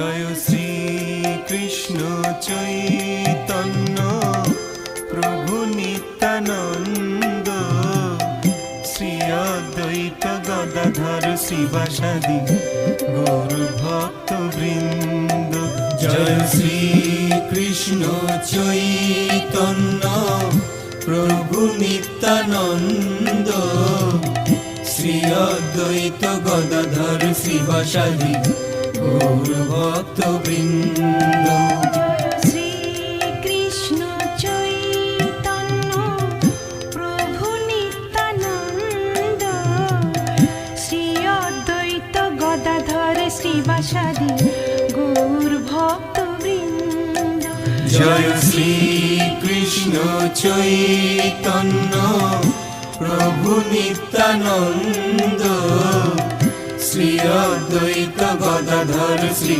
জয় শ্রী কৃষ্ণ চৈতন্য প্রভু নিত্যানন্দ, শ্রী অদ্বৈত গদাধর শিবাসাদি গৌর ভক্ত বৃন্দ। জয় শ্রী কৃষ্ণ চৈতন্য প্রভু নিত্যানন্দ, শ্রী অদ্বৈত গদাধর শিবাসাদি গৌর ভক্ত বৃন্দ। শ্রী কৃষ্ণ চৈতন্য প্রভু নিত্যানন্দ, শ্রী অদ্বৈত গদাধর শ্রীবাসাদি গৌর ভক্ত বৃন্দ। জয় শ্রী কৃষ্ণ চৈতন্য প্রভু নিত্যানন্দ, শ্রী অদ্বৈত গদাধর শ্রী